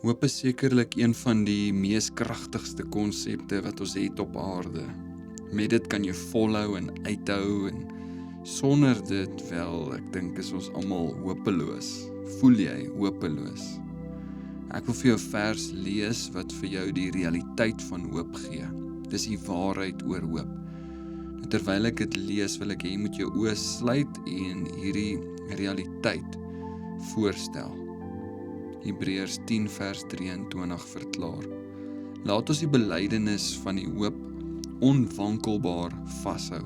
Hoop is sekerlik een van die mees kragtigste konsepte wat ons het op aarde. Met dit kan jy volhou en uithou en sonder dit wel, ek dink is ons almal hopeloos. Voel jy hopeloos? Ek wil vir jou 'n vers lees wat vir jou die realiteit van hoop gee. Dis die waarheid oor hoop. En terwyl ek dit lees, wil ek hê jy moet jou oë sluit en hierdie realiteit voorstel. Hebreërs 10 vers 23 verklaar: Laat ons die belydenis van die hoop onwankelbaar vashou,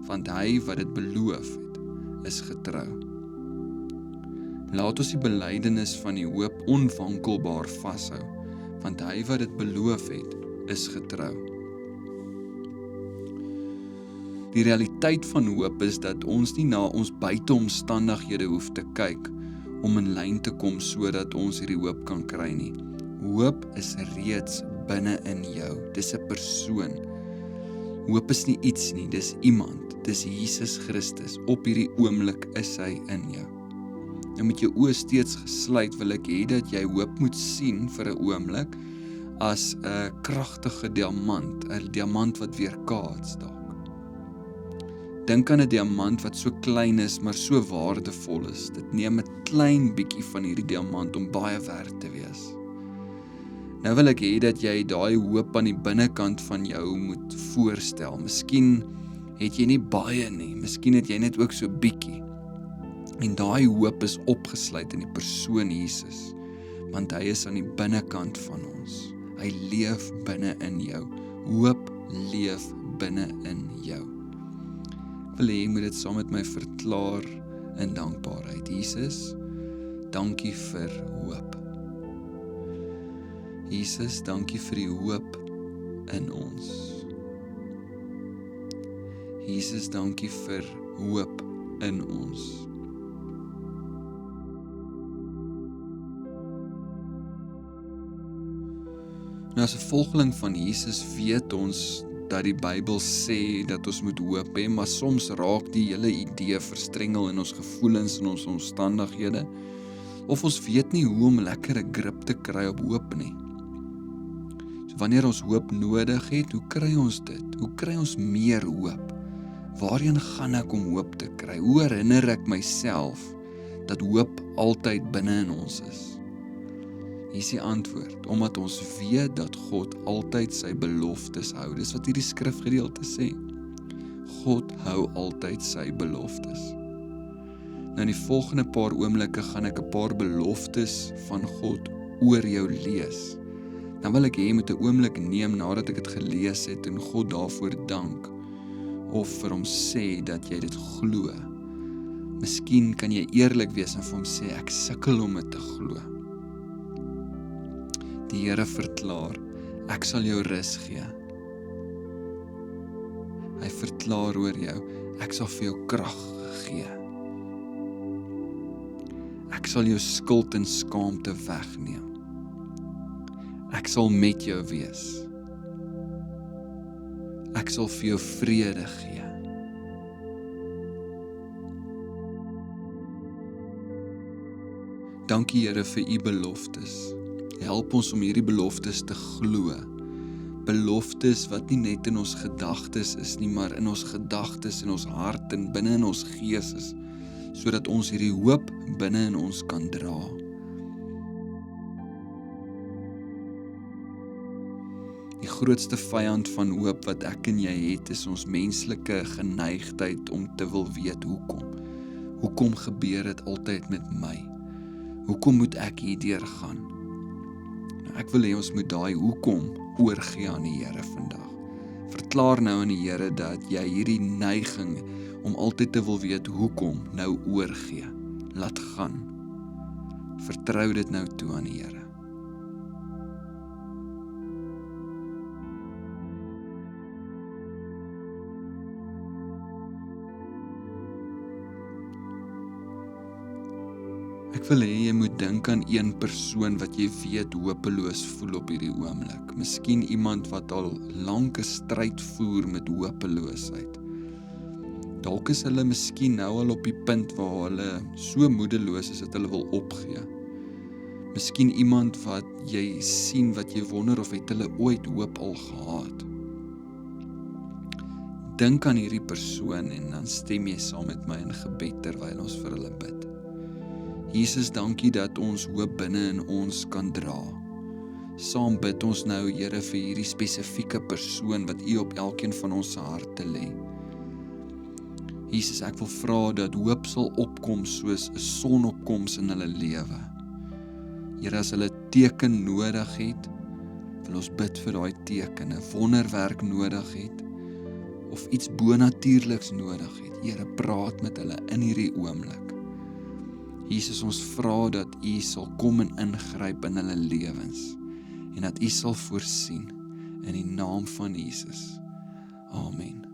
want hy wat dit beloof het, is getrou. Laat ons die belydenis van die hoop onwankelbaar vashou, want hy wat dit beloof het, is getrou. Die realiteit van hoop is dat ons nie na ons buiteomstandighede hoef te kyk om in lyn te kom sodat ons hierdie hoop kan kry nie. Hoop is reeds binne in jou. Dis 'n persoon. Hoop is nie iets nie, dis iemand. Dis Jesus Christus. Op hierdie oomblik is hy in jou. En met jou oë steeds gesluit wil ek hê dat jy hoop moet sien vir 'n oomblik as 'n kragtige diamant, 'n diamant wat weerkaats dalk. Dink aan 'n diamant wat so klein is, maar so waardevol is. Dit neem 'n klein bietjie van hierdie diamant om baie werd te wees. Nou wil ek hê dat jy daai hoop aan die binnekant van jou moet voorstel. Miskien het jy nie baie nie, miskien het jy net ook so bietjie. En daai hoop is opgesluit in die persoon Jesus, want hy is aan die binnekant van ons. Hy leef binne in jou. Hoop leef binne in jou. Ek wil hê jy moet dit saam met my verklaar in dankbaarheid. Jesus, dankie vir hoop. Jesus, dankie vir die hoop in ons. Jesus, dankie vir hoop in ons. Nou as 'n volgeling van Jesus weet ons dat die Bybel sê dat ons moet hoop hê, maar soms raak die hele idee verstrengel in ons gevoelens en ons omstandighede, of ons weet nie hoe om lekker 'n grip te kry op hoop nie. So wanneer ons hoop nodig het, hoe kry ons dit? Hoe kry ons meer hoop? Waarheen gaan ek om hoop te kry? Hoe herinner ek myself dat hoop altyd binne in ons is? Hier is die antwoord, omdat ons weet dat God altyd sy beloftes hou. Dis wat hierdie skrifgedeelte sê. God hou altyd sy beloftes. Nou in die volgende paar oomblikke gaan ek 'n paar beloftes van God oor jou lees. Dan wil ek hê jy moet 'n oomblik neem nadat ek dit gelees het en God daarvoor dank, of vir hom sê dat jy dit glo. Miskien kan jy eerlik wees en vir hom sê, ek sukkel om dit te glo. Die Here verklaar, ek sal jou rus gee. Hy verklaar oor jou, ek sal vir jou krag gee. Ek sal jou skuld en skaamte wegneem. Ek sal met jou wees. Ek sal vir jou vrede gee. Dankie Here vir u beloftes. Help ons om hierdie beloftes te glo. Beloftes wat nie net in ons gedagtes is nie, maar in ons gedagtes, in ons hart en binne in ons gees is, sodat ons hierdie hoop binne in ons kan dra. Die grootste vyand van hoop wat ek en jy het, is ons menslike geneigtheid om te wil weet hoekom. Hoekom gebeur dit altyd met my? Hoekom moet ek hierdeur gaan? Ek wil hê ons moet daai hoekom oorgee aan die Here vandag. Verklaar nou aan die Here dat jy hierdie neiging om altyd te wil weet hoekom nou oorgee. Laat gaan. Vertrou dit nou toe aan die Here. Ek wil hê jy moet dink aan een persoon wat jy weet hopeloos voel op hierdie oomblik. Miskien iemand wat al lank 'n stryd voer met hopeloosheid. Dalk is hulle miskien nou al op die punt waar hulle so moedeloos is dat hulle wil opgee. Miskien iemand wat jy sien, wat jy wonder of het hulle ooit hoop al gehad. Dink aan hierdie persoon en dan stem jy saam met my in gebed terwyl ons vir hulle bid. Jesus, dankie dat ons hoop binne in ons kan dra. Saam bid ons nou, Here, vir hierdie spesifieke persoon wat U op elkeen van ons harte lê. Jesus, ek wil vra dat hoop sal opkom soos 'n sonopkoms in hulle lewe. Here, as hulle teken nodig het, wil ons bid vir daai teken, 'n wonderwerk nodig het, of iets bonatuurliks nodig het. Here, praat met hulle in hierdie oomblik. Jesus, ons vra dat U sal kom en ingryp in hulle lewens, en dat U sal voorsien in die naam van Jesus. Amen.